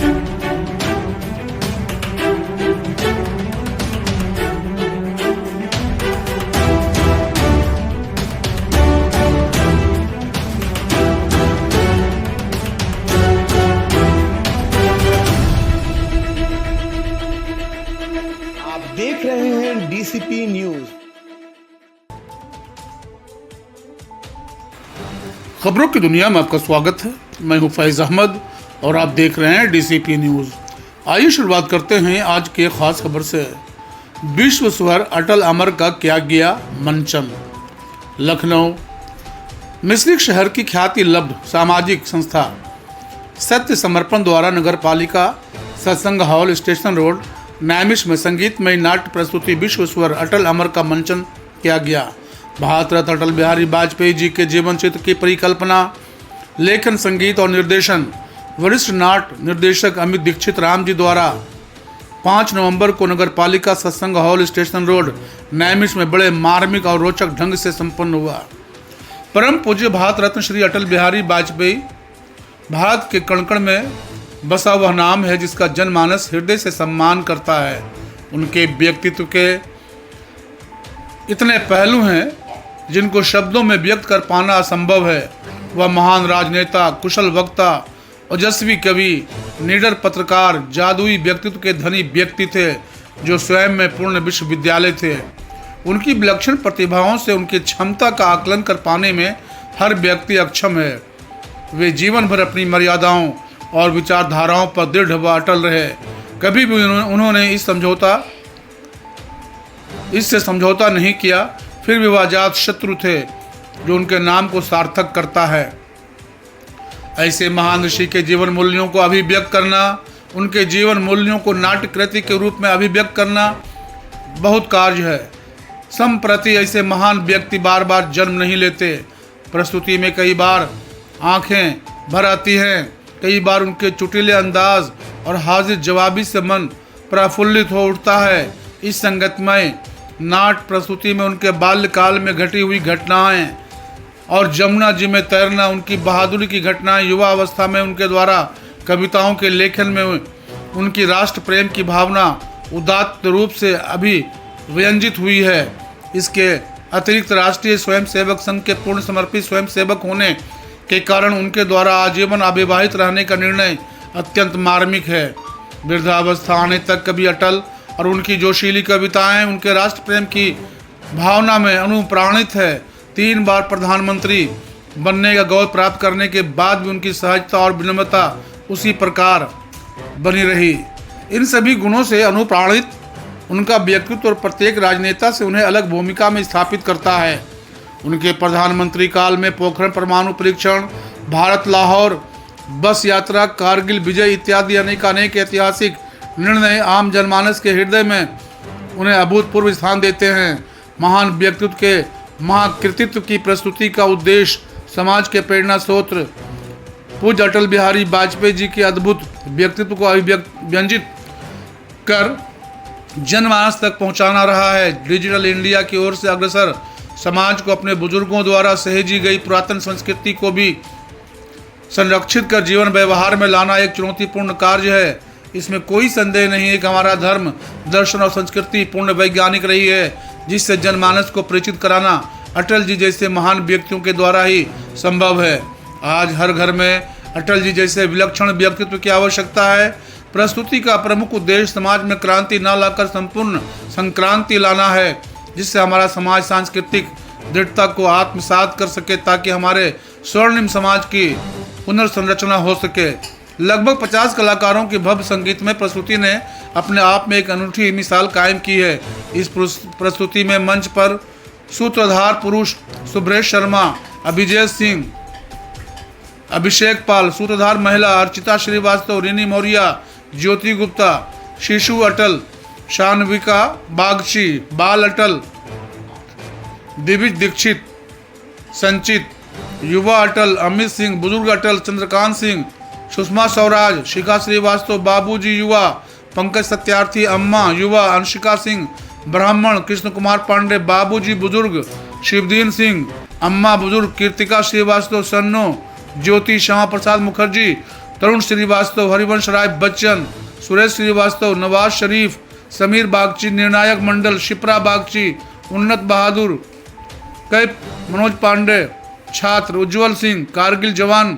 देख रहे हैं डीसीपी न्यूज। खबरों की दुनिया में आपका स्वागत है। मैं हूं फैज अहमद और आप देख रहे हैं डीसीपी न्यूज। आइए शुरुआत करते हैं आज के खास खबर से। विश्व स्वर अटल अमर का क्या गया मंचन। लखनऊ मिश्रिक शहर की ख्याति लब्ध सामाजिक संस्था सत्य समर्पण द्वारा नगर पालिका सत्संग हॉल स्टेशन रोड नैमिष में संगीतमय नाट्य प्रस्तुति विश्व स्वर अटल अमर का मंचन किया गया। भारत रत्न अटल बिहारी वाजपेयी जी के जीवन चित्र की परिकल्पना, लेखन, संगीत और निर्देशन वरिष्ठ नाट्य निर्देशक अमित दीक्षित राम जी द्वारा 5 नवंबर को नगर पालिका सत्संग हॉल स्टेशन रोड नैमिष में बड़े मार्मिक और रोचक ढंग से संपन्न हुआ। परम पूज्य भारत रत्न श्री अटल बिहारी वाजपेयी भारत के कण कण में बसा वह नाम है जिसका जनमानस हृदय से सम्मान करता है। उनके व्यक्तित्व के इतने पहलू हैं जिनको शब्दों में व्यक्त कर पाना असंभव है। वह महान राजनेता, कुशल वक्ता, ओजस्वी कवि, निडर पत्रकार, जादुई व्यक्तित्व के धनी व्यक्ति थे जो स्वयं में पूर्ण विश्वविद्यालय थे। उनकी विलक्षण प्रतिभाओं से उनकी क्षमता का आकलन कर पाने में हर व्यक्ति अक्षम है। वे जीवन भर अपनी मर्यादाओं और विचारधाराओं पर दृढ़ व अटल रहे। कभी भी उन्होंने इससे समझौता नहीं किया। फिर भी वह अजात शत्रु थे जो उनके नाम को सार्थक करता है। ऐसे महान ऋषि के जीवन मूल्यों को अभिव्यक्त करना, उनके जीवन मूल्यों को नाट्य कृति के रूप में अभिव्यक्त करना बहुत कार्य है। संप्रति ऐसे महान व्यक्ति बार बार जन्म नहीं लेते। प्रस्तुति में कई बार आंखें भर आती हैं, कई बार उनके चुटीले अंदाज और हाजिर जवाबी से मन प्रफुल्लित हो उठता है। इस संगतमय नाट्य प्रस्तुति में उनके बाल्यकाल में घटी हुई घटनाएं और जमुना जी में तैरना, उनकी बहादुरी की घटनाएं, युवा अवस्था में उनके द्वारा कविताओं के लेखन में उनकी राष्ट्र प्रेम की भावना उदात्त रूप से अभिव्यंजित हुई है। इसके अतिरिक्त राष्ट्रीय स्वयंसेवक संघ के पूर्ण समर्पित स्वयंसेवक होने के कारण उनके द्वारा आजीवन अविवाहित रहने का निर्णय अत्यंत मार्मिक है। वृद्धावस्था आने तक कवि अटल और उनकी जोशीली कविताएं उनके राष्ट्र प्रेम की भावना में अनुप्राणित है। 3 बार प्रधानमंत्री बनने का गौरव प्राप्त करने के बाद भी उनकी सहजता और विनम्रता उसी प्रकार बनी रही। इन सभी गुणों से अनुप्राणित उनका व्यक्तित्व और प्रत्येक राजनेता से उन्हें अलग भूमिका में स्थापित करता है। उनके प्रधानमंत्री काल में पोखरण परमाणु परीक्षण, भारत लाहौर बस यात्रा, कारगिल विजय इत्यादि अनेक ऐतिहासिक निर्णय आम जनमानस के हृदय में उन्हें अभूतपूर्व स्थान देते हैं। महान व्यक्तित्व के महाकृतित्व की प्रस्तुति का उद्देश्य समाज के प्रेरणा स्रोत पूज्य अटल बिहारी वाजपेयी जी के अद्भुत व्यक्तित्व को अभिव्यंजित कर जनमानस तक पहुंचाना रहा है। डिजिटल इंडिया की ओर से अग्रसर समाज को अपने बुजुर्गों द्वारा सहेजी गई पुरातन संस्कृति को भी संरक्षित कर जीवन व्यवहार में लाना एक चुनौतीपूर्ण कार्य है। इसमें कोई संदेह नहीं है कि हमारा धर्म, दर्शन और संस्कृति पूर्ण वैज्ञानिक रही है, जिससे जनमानस को परिचित कराना अटल जी जैसे महान व्यक्तियों के द्वारा ही संभव है। आज हर घर में अटल जी जैसे विलक्षण व्यक्तित्व की आवश्यकता है। प्रस्तुति का प्रमुख उद्देश्य समाज में क्रांति न लाकर संपूर्ण संक्रांति लाना है, जिससे हमारा समाज सांस्कृतिक दृढ़ता को आत्मसात कर सके ताकि हमारे स्वर्णिम समाज की पुनर्संरचना हो सके। लगभग 50 कलाकारों की भव्य संगीतमय प्रस्तुति ने अपने आप में एक अनूठी मिसाल कायम की है। इस प्रस्तुति में मंच पर सूत्रधार पुरुष सुब्रेश शर्मा, अभिजय सिंह, अभिषेक पाल, सूत्रधार महिला अर्चिता श्रीवास्तव, रिनी मौर्य, ज्योति गुप्ता, शिशु अटल, शानविका बागची, बाल अटल, दिविज दीक्षित, संचित, युवा अटल, अमित सिंह, बुजुर्ग अटल, चंद्रकांत सिंह, सुषमा स्वराज, शिखा श्रीवास्तव, बाबूजी युवा, पंकज सत्यार्थी, अम्मा युवा, अंशिका सिंह, ब्राह्मण, कृष्ण कुमार पांडे, बाबूजी बुजुर्ग, शिवदीन सिंह, अम्मा बुजुर्ग, कीर्तिका श्रीवास्तव, सन्नो, ज्योति, श्यामा प्रसाद मुखर्जी, तरुण श्रीवास्तव, हरिवंश राय बच्चन, सुरेश श्रीवास्तव, नवाज शरीफ, समीर बागची, निर्णायक मंडल, शिप्रा बागची, उन्नत बहादुर, कैप, मनोज पांडे, छात्र उज्जवल सिंह, कारगिल जवान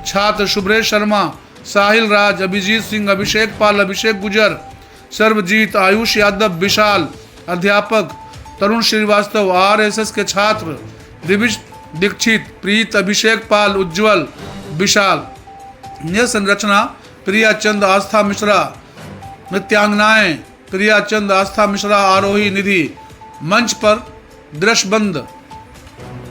छात्र शुभ्रेश शर्मा, साहिल राज, अभिजीत सिंह, अभिषेक पाल, अभिषेक गुजर, सर्वजीत, आयुष यादव, विशाल अध्यापक, तरुण श्रीवास्तव RSS के छात्र, दिविज दीक्षित, प्रीत, अभिषेक पाल, उज्जवल, विशाल। यह संरचना प्रिया चंद, आस्था मिश्रा, नृत्यांगनाएं प्रिया चंद, आस्था मिश्रा, आरोही निधि। मंच पर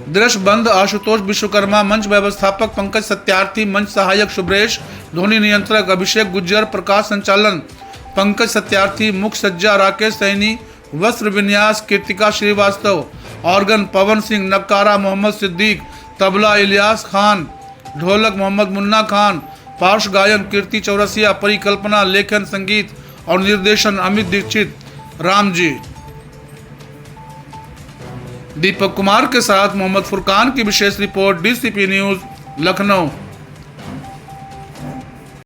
दृश्यबंद आशुतोष विश्वकर्मा, मंच व्यवस्थापक पंकज सत्यार्थी, मंच सहायक शुभ्रेश, ध्वनि नियंत्रक अभिषेक गुज्जर, प्रकाश संचालन पंकज सत्यार्थी, मुख्य सज्जा राकेश सैनी, वस्त्र विन्यास कीर्तिका श्रीवास्तव, ऑर्गन पवन सिंह, नक्कारा मोहम्मद सिद्दीक, तबला इलियास खान, ढोलक मोहम्मद मुन्ना खान, पार्श्व गायन कीर्ति चौरसिया, परिकल्पना, लेखन, संगीत और निर्देशन अमित दीक्षित, राम जी। दीपक कुमार के साथ मोहम्मद फुरकान की विशेष रिपोर्ट, DCP न्यूज, लखनऊ।